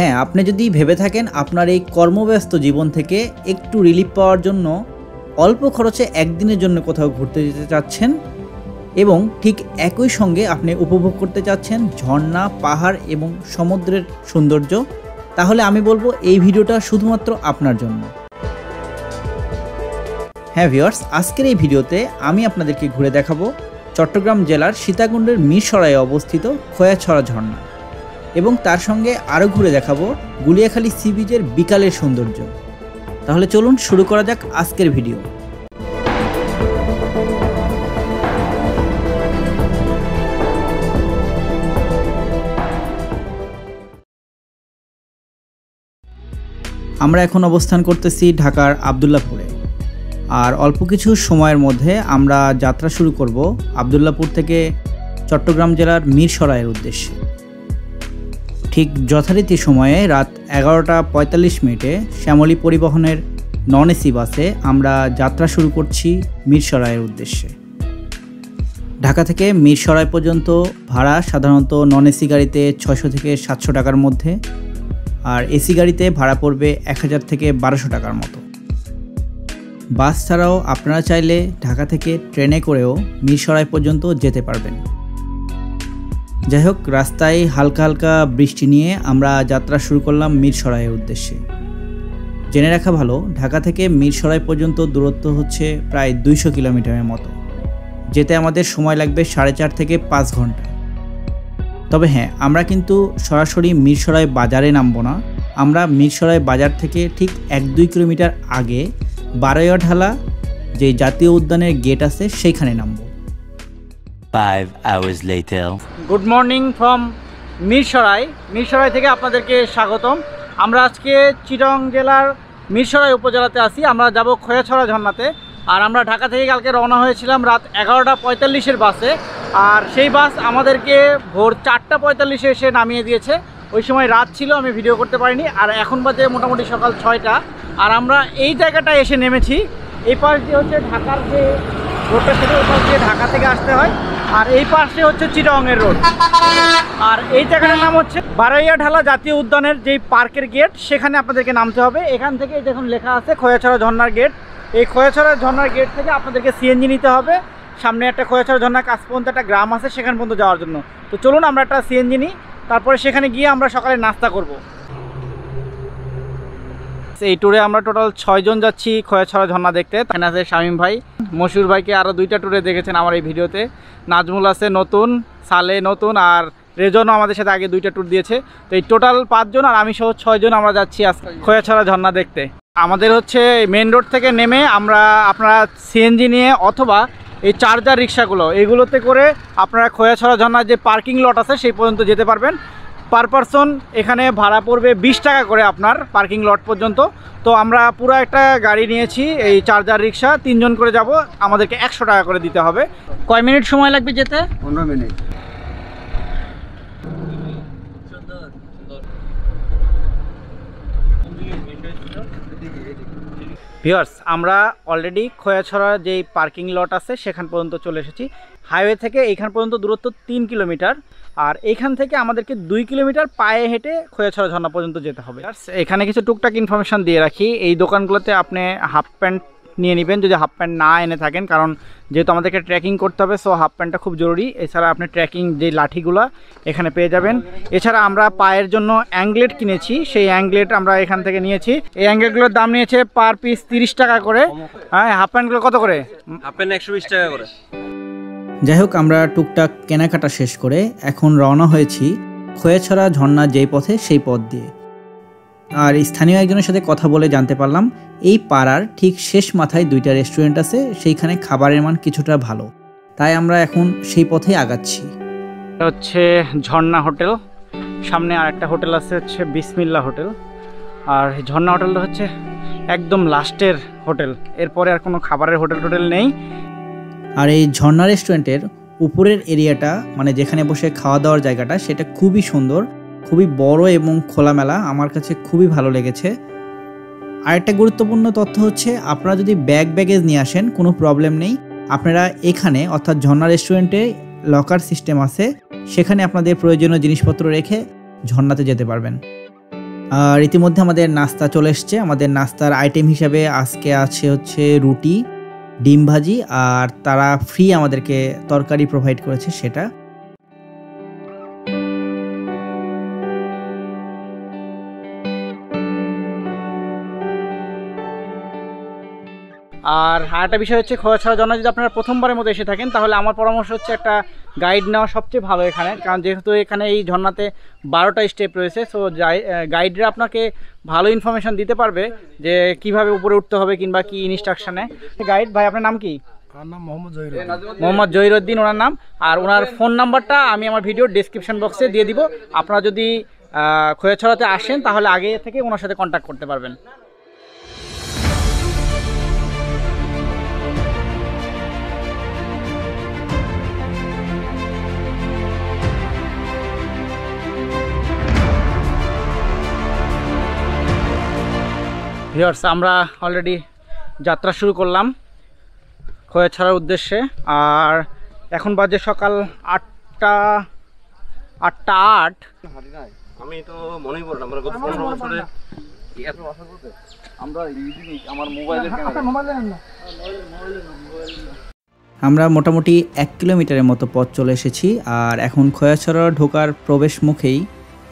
হ্যাঁ, আপনি যদি ভেবে থাকেন আপনার এই কর্মব্যস্ত জীবন থেকে একটু রিলিফ পাওয়ার জন্য অল্প খরচে একদিনের জন্য কোথাও ঘুরতে যেতে চাচ্ছেন এবং ঠিক একই সঙ্গে আপনি উপভোগ করতে চাচ্ছেন ঝর্ণা, পাহাড় এবং সমুদ্রের সৌন্দর্য, তাহলে আমি বলবো এই ভিডিওটা শুধুমাত্র আপনার জন্য। হ্যাঁ ভিউয়ার্স, আজকের এই ভিডিওতে আমি আপনাদেরকে ঘুরে দেখাবো চট্টগ্রাম জেলার সীতাকুণ্ডের মিরসরাইয়ে অবস্থিত খোয়াছড়া ঝর্ণা এবং তার সঙ্গে আরও ঘুরে দেখাবো গুলিয়াখালী সি বিচের বিকালের সৌন্দর্য। তাহলে চলুন শুরু করা যাক আজকের ভিডিও। আমরা এখন অবস্থান করতেছি ঢাকার আবদুল্লাপুরে, আর অল্প কিছু সময়ের মধ্যে আমরা যাত্রা শুরু করব আবদুল্লাপুর থেকে চট্টগ্রাম জেলার মিরসরাইয়ের উদ্দেশ্যে। ঠিক যথারীতি সময়ে রাত 11টা 45 মিনিটে শ্যামলী পরিবহনের নন এসি বাসে আমরা যাত্রা শুরু করছি মিরসরাইয়ের উদ্দেশ্যে। ঢাকা থেকে মিরসরাই পর্যন্ত ভাড়া সাধারণত নন এসি গাড়িতে 600 থেকে 700 টাকার মধ্যে, আর এসি গাড়িতে ভাড়া পড়বে 1000 থেকে 1200 টাকার মতো। বাস ছাড়াও আপনারা চাইলে ঢাকা থেকে ট্রেনে করেও মিরসরাই পর্যন্ত যেতে পারবেন। যাই হোক, রাস্তায় হালকা হালকা বৃষ্টি নিয়ে আমরা যাত্রা শুরু করলাম মিরসরাইয়ের উদ্দেশ্যে। জেনে রাখা ভালো, ঢাকা থেকে মিরসরাই পর্যন্ত দূরত্ব হচ্ছে প্রায় 200 কিলোমিটারের মতো। যেতে আমাদের সময় লাগবে 4.5 থেকে 5 ঘন্টা। তবে হ্যাঁ, আমরা কিন্তু সরাসরি মিরসরাই বাজারে নামবো না, আমরা মিরসরাই বাজার থেকে ঠিক 1-2 কিলোমিটার আগে বারৈয়াঢালা যে জাতীয় উদ্যানের গেট আছে সেইখানে নামবো। 5 hours later. Good morning from Mirsarai. Mirsarai থেকে আপনাদেরকে স্বাগতম। আমরা আজকে চিটাগং জেলার মিরসরাই উপজেলাতে আছি। আমরা যাব খোয়াছড়া ঝর্ণাতে। আর আমরা ঢাকা থেকে কালকে রওনা হয়েছিলাম রাত 11টা 45-এর বাসে, আর সেই বাস আমাদেরকে ভোর 4টা 45-এ এসে নামিয়ে দিয়েছে। ওই সময় রাত ছিল, আমি ভিডিও করতে পারিনি। আর এখন বাজে মোটামুটি সকাল 6টা। আর আমরা এই জায়গাটায় এসে নেমেছি। এই পাশ দিয়ে হচ্ছে ঢাকার যে রোডটা, সেটা ওই পাশ দিয়ে ঢাকা থেকে আসতে হয়, আর এই পাশে হচ্ছে চিটাগংয়ের রোড। আর এই জায়গাটার নাম হচ্ছে বারৈয়াঢালা জাতীয় উদ্যানের যেই পার্কের গেট, সেখানে আপনাদেরকে নামতে হবে। এখান থেকে দেখুন লেখা আছে খোয়াছড়া ঝর্ণার গেট। এই খোয়াছড়া ঝর্ণার গেট থেকে আপনাদেরকে সিএনজি নিতে হবে। সামনে একটা খোয়াছড়া ঝর্ণার কাছ পর্যন্ত একটা গ্রাম আছে, সেখান পর্যন্ত যাওয়ার জন্য। তো চলুন আমরা একটা সিএনজি নিই, তারপরে সেখানে গিয়ে আমরা সকালে নাস্তা করব। এই ট্যুরে আমরা টোটাল 6 জন যাচ্ছি খোয়াছড়া ঝর্ণা দেখতে। এখানে আছে শামীম ভাই, মশুর ভাইকে আরও 2টা ট্যুরে দেখেছেন আমার এই ভিডিওতে। নাজমুল আছে নতুন, সালে নতুন, আর রেজনও আমাদের সাথে আগে 2টা ট্যুর দিয়েছে। তো এই টোটাল 5 জন, আর আমি সহ 6 জন আমরা যাচ্ছি আজ খোয়াছড়া ঝর্ণা দেখতে। আমাদের হচ্ছে মেন রোড থেকে নেমে আপনারা সিএনজি নিয়ে অথবা এই চার্জার রিক্সাগুলো, এগুলোতে করে আপনারা খোয়াছড়া ঝর্ণার যে পার্কিং লট আছে সেই পর্যন্ত যেতে পারবেন। পার পারসন এখানে ভাড়া পড়বে 20 টাকা করে আপনার পার্কিং লট পর্যন্ত। তো আমরা পুরো একটা গাড়ি নিয়েছি, এই চার্জার রিক্সা, 3 জন করে যাব, আমাদেরকে 100 টাকা করে দিতে হবে। কয় মিনিট সময় লাগবে যেতে? 15 মিনিট। ভিউয়ার্স, আমরা অলরেডি খোয়াছড়া যেই পার্কিং লট আছে সেখান পর্যন্ত চলে এসেছি। হাইওয়ে থেকে এইখান পর্যন্ত দূরত্ব 3 কিলোমিটার, আর এইখান থেকে আমাদেরকে 2 কিলোমিটার পায়ে হেঁটে খোয়াছড়া ঝর্ণা পর্যন্ত যেতে হবে। এখানে কিছু টুকটাক ইনফরমেশান দিয়ে রাখি। এই দোকানগুলোতে আপনি হাফ প্যান্ট নিয়ে নেবেন যদি হাফ প্যান্ট না এনে থাকেন, কারণ যেহেতু আমাদেরকে ট্রেকিং করতে হবে, সো হাফ প্যান্টটা খুব জরুরি। এছাড়া আপনি ট্রেকিং যে লাঠিগুলো এখানে পেয়ে যাবেন। এছাড়া আমরা পায়ের জন্য অ্যাঙ্গলেট কিনেছি, সেই অ্যাঙ্গলেট আমরা এখান থেকে নিয়েছি। এই অ্যাঙ্গলেটগুলোর দাম নিয়েছে পার পিস 30 টাকা করে। হ্যাঁ, হাফ প্যান্টগুলো কত করে? হাফ প্যান্ট 120 টাকা করে। যাই হোক, আমরা টুকটাক কেনাকাটা শেষ করে এখন রওনা হয়েছি খোয়াছড়া ঝর্ণা যেই পথে সেই পথ দিয়ে। আর স্থানীয় একজনের সাথে কথা বলে জানতে পারলাম এই পাড়ার ঠিক শেষ মাথায় 2টা রেস্টুরেন্ট আছে, সেইখানে খাবারের মান কিছুটা ভালো, তাই আমরা এখন সেই পথেই আগাচ্ছি। এটা হচ্ছে ঝর্ণা হোটেল, সামনে আর একটা হোটেল আছে হচ্ছে বিসমিল্লা হোটেল, আর ঝর্ণা হোটেলটা হচ্ছে একদম লাস্টের হোটেল, এরপরে আর কোনো খাবারের হোটেল নেই। আর এই ঝর্ণা রেস্টুরেন্টের উপরের এরিয়াটা, মানে যেখানে বসে খাওয়া দাওয়ার জায়গাটা, সেটা খুবই সুন্দর, খুবই বড় এবং খোলামেলা, আমার কাছে খুবই ভালো লেগেছে। আরেকটা গুরুত্বপূর্ণ তথ্য হচ্ছে, আপনারা যদি ব্যাগেজ নিয়ে আসেন কোনো প্রবলেম নেই, আপনারা এখানে অর্থাৎ ঝর্ণা রেস্টুরেন্টে লকার সিস্টেম আছে, সেখানে আপনাদের প্রয়োজনীয় জিনিসপত্র রেখে ঝর্ণাতে যেতে পারবেন। আর ইতিমধ্যে আমাদের নাস্তা চলে এসছে। আমাদের নাস্তার আইটেম হিসাবে আজকে আছে হচ্ছে রুটি, ডিম ভাজি, আর তারা ফ্রি আমাদেরকে তরকারি প্রোভাইড করেছে সেটা। আর আরেকটা বিষয় হচ্ছে খোয়াছড়া ঝর্ণা যদি আপনারা প্রথমবারের মতো এসে থাকেন তাহলে আমার পরামর্শ হচ্ছে একটা গাইড নেওয়া সবচেয়ে ভালো এখানে, কারণ যেহেতু এখানে এই ঝর্ণাতে 12টা স্টেপ রয়েছে। সো গাইডরা আপনাকে ভালো ইনফরমেশন দিতে পারবে যে কিভাবে উপরে উঠতে হবে কিংবা কি ইনস্ট্রাকশনে। গাইড ভাই, আপনার নাম কি? মোহাম্মদ জহিরুদ্দিন ওনার নাম। আর ওনার ফোন নাম্বারটা আমি আমার ভিডিওর ডেসক্রিপশন বক্সে দিয়ে দিব। আপনারা যদি খোয়াছড়াতে আসেন তাহলে আগে থেকে ওনার সাথে কন্ট্যাক্ট করতে পারবেন। ভিউয়ার্স, আমরা অলরেডি যাত্রা শুরু করলাম খোয়াছড়ার উদ্দেশ্যে। আর এখন বাজে সকাল 8টা 8। আমি তো মনেই পড়লাম আমরা গত 15 বছরে আমরা আমার মোবাইলের আমরা মোটামুটি 1 কিলোমিটারের মতো পথ চলে এসেছি। আর এখন খোয়াছড়া ঢোকার প্রবেশ মুখেই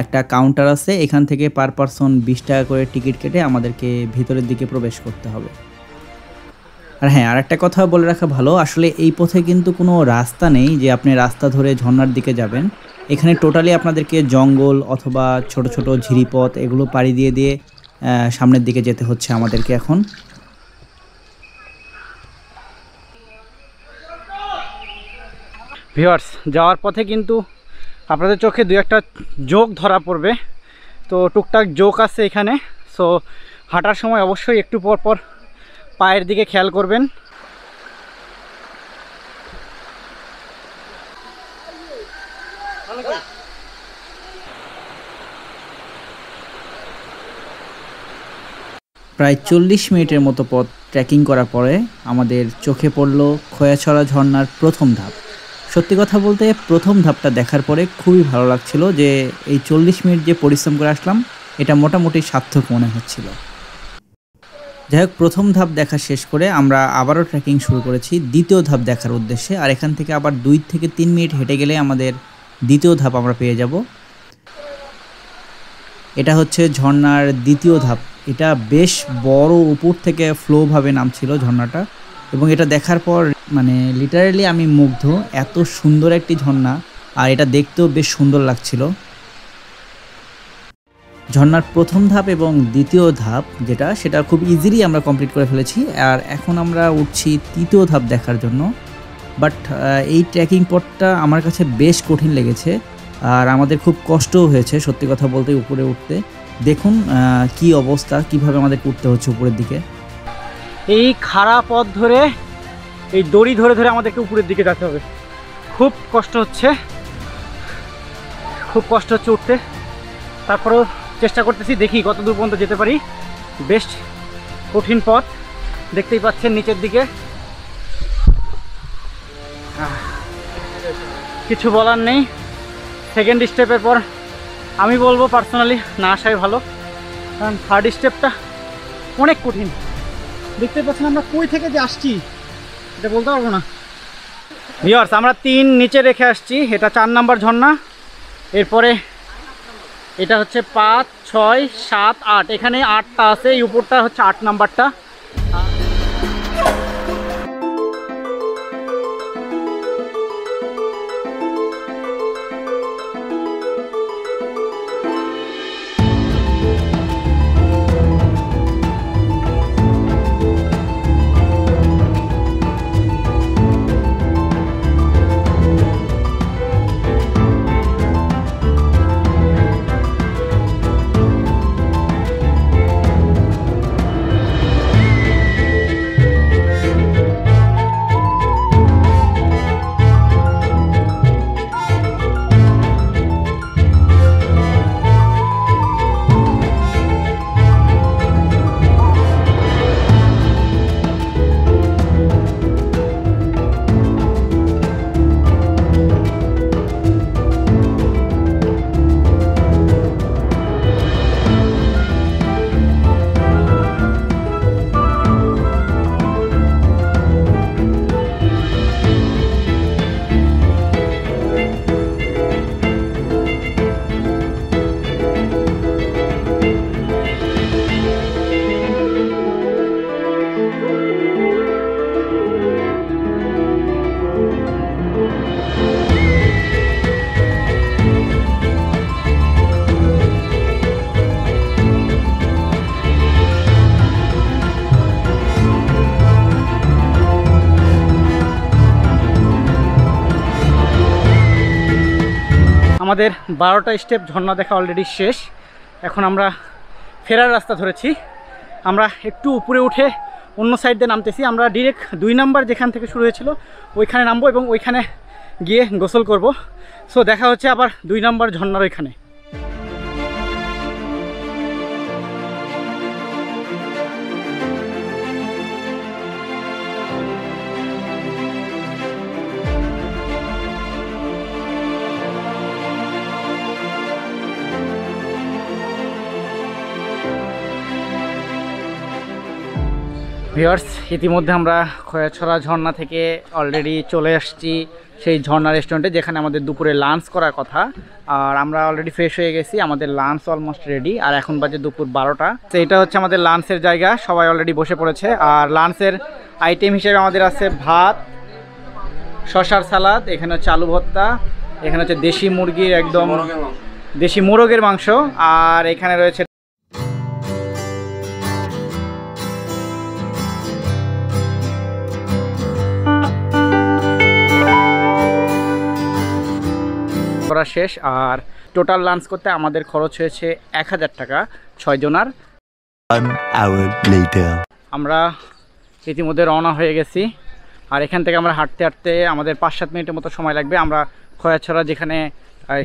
একটা কাউন্টার আছে, এখান থেকে পার পারসন 20 টাকা করে টিকিট কেটে আমাদেরকে ভিতরের দিকে প্রবেশ করতে হবে। আর হ্যাঁ, আর একটা কথা বলে রাখা ভালো, আসলে এই পথে কিন্তু কোনো রাস্তা নেই যে আপনি রাস্তা ধরে ঝর্ণার দিকে যাবেন। এখানে টোটালি আপনাদেরকে জঙ্গল অথবা ছোট ছোট ঝিরিপথ এগুলো পাড়ি দিয়ে দিয়ে সামনের দিকে যেতে হচ্ছে আমাদেরকে এখন। ভিউয়ার্স, যাওয়ার পথে কিন্তু আপনাদের চোখে 2-1টা জোক ধরা পড়বে। তো টুকটাক জোক আছে এখানে। সো হাঁটার সময় অবশ্যই একটু পর পর পায়ের দিকে খেয়াল করবেন। প্রায় 40 মিনিটের মতো পথ ট্রেকিং করার পরে আমাদের চোখে পড়ল খোয়াছড়া ঝর্ণার প্রথম ধাপ। সত্যি কথা বলতে প্রথম ধাপটা দেখার পরে খুবই ভালো লাগছিল যে এই 40 মিনিট যে পরিশ্রম করে আসলাম এটা মোটামুটি সার্থক মনে হচ্ছিল। যাই হোক, প্রথম ধাপ দেখা শেষ করে আমরা আবারও ট্রেকিং শুরু করেছি দ্বিতীয় ধাপ দেখার উদ্দেশ্যে। আর এখান থেকে আবার 2 থেকে 3 মিনিট হেঁটে গেলে আমাদের দ্বিতীয় ধাপ আমরা পেয়ে যাব। এটা হচ্ছে ঝর্ণার দ্বিতীয় ধাপ। এটা বেশ বড়, উপর থেকে ফ্লোভাবে নামছিল ঝর্ণাটা, এবং এটা দেখার পর মানে লিটারালি আমি মুগ্ধ। এত সুন্দর একটি ঝর্ণা, আর এটা দেখতেও বেশ সুন্দর লাগছিল। ঝর্ণার প্রথম ধাপ এবং দ্বিতীয় ধাপ সেটা খুব ইজিলি আমরা কমপ্লিট করে ফেলেছি। আর এখন আমরা উঠছি তৃতীয় ধাপ দেখার জন্য। বাট এই ট্রেকিং পথটা আমার কাছে বেশ কঠিন লেগেছে, আর আমাদের খুব কষ্টও হয়েছে সত্যি কথা বলতে উপরে উঠতে। দেখুন কি অবস্থা, কিভাবে আমাদের উঠতে হচ্ছে উপরের দিকে। এই খাড়া পথ ধরে, এই দড়ি ধরে ধরে আমাদেরকে উপরের দিকে যেতে হবে। খুব কষ্ট হচ্ছে উঠতে। তারপরেও চেষ্টা করতেছি, দেখি কত দূর পর্যন্ত যেতে পারি। বেশ কঠিন পথ, দেখতেই পাচ্ছেন নিচের দিকে। কিছু বলার নেই। সেকেন্ড স্টেপের পর আমি বলবো পার্সোনালি না আসাই ভালো, কারণ থার্ড স্টেপটা অনেক কঠিন। দেখতে পাচ্ছেন আমরা কই থেকে যে আসছি এটা বলতে পারবো না। ভিউয়ার্স, আমরা 3 নিচে রেখে আসছি। এটা 4 নাম্বার ঝর্ণা। এরপরে এটা হচ্ছে 5, 6, 7, 8। এখানে 8টা আছে, এই উপরটা হচ্ছে 8 নাম্বারটা। আমাদের 12টা স্টেপ ঝর্ণা দেখা অলরেডি শেষ। এখন আমরা ফেরার রাস্তা ধরেছি। আমরা একটু উপরে উঠে অন্য সাইড দিয়ে নামতেছি। আমরা ডিরেক্ট 2 নাম্বার যেখান থেকে শুরু হয়েছিল ওইখানে নামবো এবং ওইখানে গিয়ে গোসল করব। সো দেখা হচ্ছে আবার 2 নাম্বার ঝর্ণার ওইখানে। ভিউয়ার্স, ইতিমধ্যে আমরা খয়াছড়া ঝর্ণা থেকে অলরেডি চলে আসছি সেই ঝর্ণা রেস্টুরেন্টে, যেখানে আমাদের দুপুরে লাঞ্চ করার কথা। আর আমরা অলরেডি ফ্রেশ হয়ে গেছি, আমাদের লাঞ্চ অলমোস্ট রেডি। আর এখন বাজে দুপুর 12টা। তো এটা হচ্ছে আমাদের লাঞ্চের জায়গা, সবাই অলরেডি বসে পড়েছে। আর লাঞ্চের আইটেম হিসেবে আমাদের আছে ভাত, শশার সালাদ, এখানে হচ্ছে আলু ভর্তা, এখানে হচ্ছে দেশি মুরগির একদম দেশি মোরগের মাংস, আর এখানে রয়েছে করা শেষ। আর টোটাল লাঞ্চ করতে আমাদের খরচ হয়েছে 1000 টাকা 6 জনার। 1 hour later. আমরা ইতিমধ্যে রওনা হয়ে গেছি। আর এখান থেকে আমরা হাঁটতে হাঁটতে আমাদের 5-7 মিনিটের মতো সময় লাগবে। আমরা খয়াছড়া যেখানে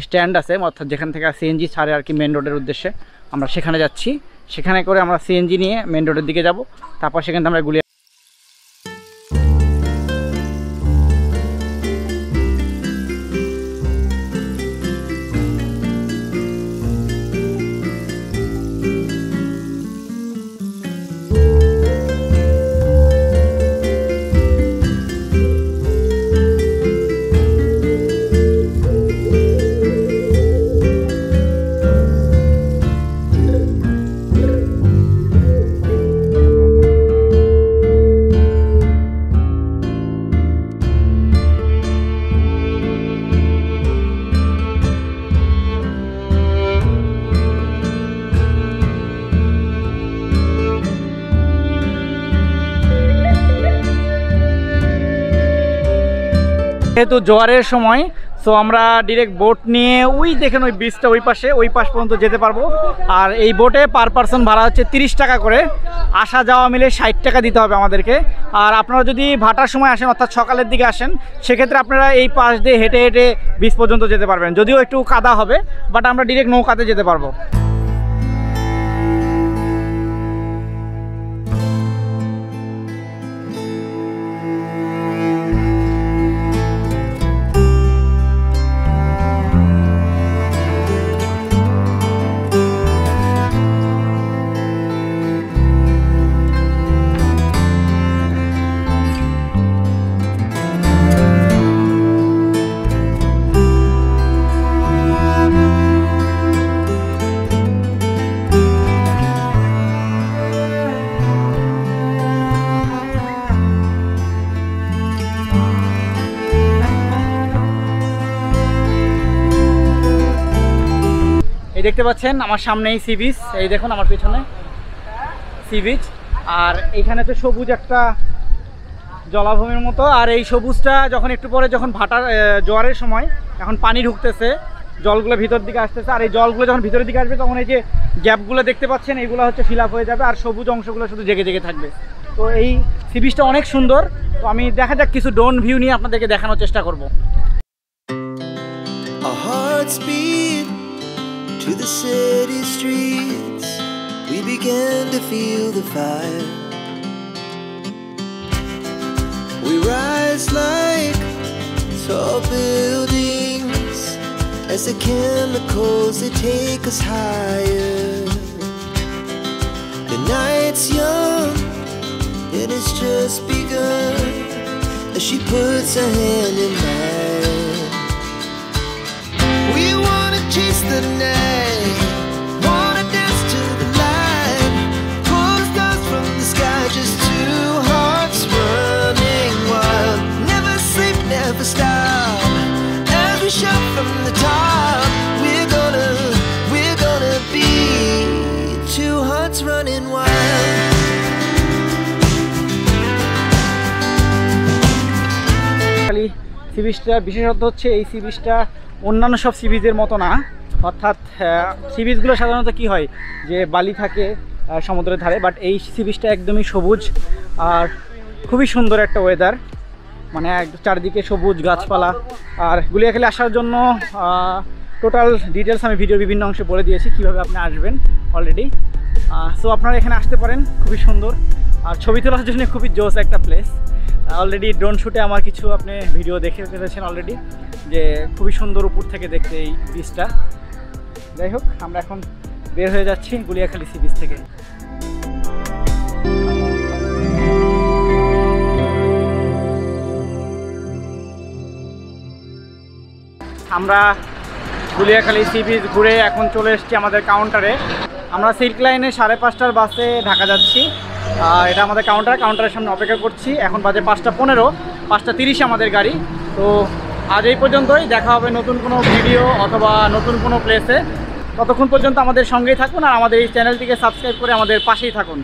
স্ট্যান্ড আছে, অর্থাৎ যেখান থেকে সিএনজি ছাড়ে আর কি মেন রোডের উদ্দেশ্যে, আমরা সেখানে যাচ্ছি। সেখানে করে আমরা সিএনজি নিয়ে মেন রোডের দিকে যাব। তারপর সেখান থেকে আমরা গুলিয়া যেহেতু জোয়ারের সময়, সো আমরা ডিরেক্ট বোট নিয়ে ওই দেখেন ওই বিচটা ওই পাশ পর্যন্ত যেতে পারবো। আর এই বোটে পার পারসন ভাড়া হচ্ছে 30 টাকা করে, আসা যাওয়া মিলে 60 টাকা দিতে হবে আমাদেরকে। আর আপনারা যদি ভাটার সময় আসেন, অর্থাৎ সকালের দিকে আসেন, সেক্ষেত্রে আপনারা এই পাশ দিয়ে হেঁটে হেঁটে বিচ পর্যন্ত যেতে পারবেন। যদিও একটু কাদা হবে, বাট আমরা ডিরেক্ট নৌকাতে যেতে পারবো। এই দেখতে পাচ্ছেন আমার সামনেই সি বিচ, এই দেখুন আমার পিছনে সি বিচ। আর এইখানে তো সবুজ একটা জলাভূমির মতো। আর এই সবুজটা যখন একটু পরে, যখন ভাটার জোয়ারের সময়, এখন পানি ঢুকতেছে, জলগুলো ভিতর দিকে আসতেছে। আর এই জলগুলো যখন ভিতরের দিকে আসবে, তখন এই যে গ্যাপগুলো দেখতে পাচ্ছেন, এইগুলো হচ্ছে ফিল আপ হয়ে যাবে, আর সবুজ অংশগুলো শুধু জেগে জেগে থাকবে। তো এই সি বিচটা অনেক সুন্দর। তো আমি দেখা যাক কিছু ড্রোন ভিউ নিয়ে আপনাদেরকে দেখানোর চেষ্টা করব। To the city streets, we began to feel the fire. We rise like tall buildings as the chemicals, they take us higher. The night's young and it's just begun as she puts her hand in mine. We wanna chase the night, wanna dance to the light, pull the stars from the sky, just two hearts running wild. Never sleep, never stop, as we shout from the top. We're gonna be two hearts running wild. Sea বিচটা বিশেষত হচ্ছে এই C বিচটা অন্যান্য সব C বিচের মতো না, অর্থাৎ সি বিচগুলো সাধারণত কি হয় যে বালি থাকে সমুদ্রের ধারে, বাট এই সি বিচটা একদমই সবুজ আর খুবই সুন্দর একটা ওয়েদার, মানে চারিদিকে সবুজ গাছপালা। আর গুলিয়াখালী আসার জন্য টোটাল ডিটেলস আমি ভিডিওর বিভিন্ন অংশে বলে দিয়েছি কীভাবে আপনি আসবেন অলরেডি। সো আপনারা এখানে আসতে পারেন, খুবই সুন্দর আর ছবি তোলার জন্য খুবই জোস একটা প্লেস। অলরেডি ড্রোন শ্যুটে আমার কিছু আপনি ভিডিও দেখে ফেলেছেন অলরেডি, যে খুবই সুন্দর উপর থেকে দেখতে এই বিচটা। যাই হোক, আমরা এখন বের হয়ে যাচ্ছি গুলিয়াখালী সি বিচ থেকে। আমরা গুলিয়াখালী সি বিচ ঘুরে এখন চলে এসেছি আমাদের কাউন্টারে। আমরা সিল্ক লাইনে 5:30টার বাসে ঢাকা যাচ্ছি। এটা আমাদের কাউন্টারের সামনে অপেক্ষা করছি। এখন বাজে 5:15, 5:30 আমাদের গাড়ি। তো আজ এই পর্যন্তই, দেখা হবে নতুন কোনো ভিডিও অথবা নতুন কোনো প্লেসে। ততক্ষণ পর্যন্ত আমাদের সঙ্গেই থাকুন আর আমাদের এই চ্যানেলটিকে সাবস্ক্রাইব করে আমাদের পাশেই থাকুন।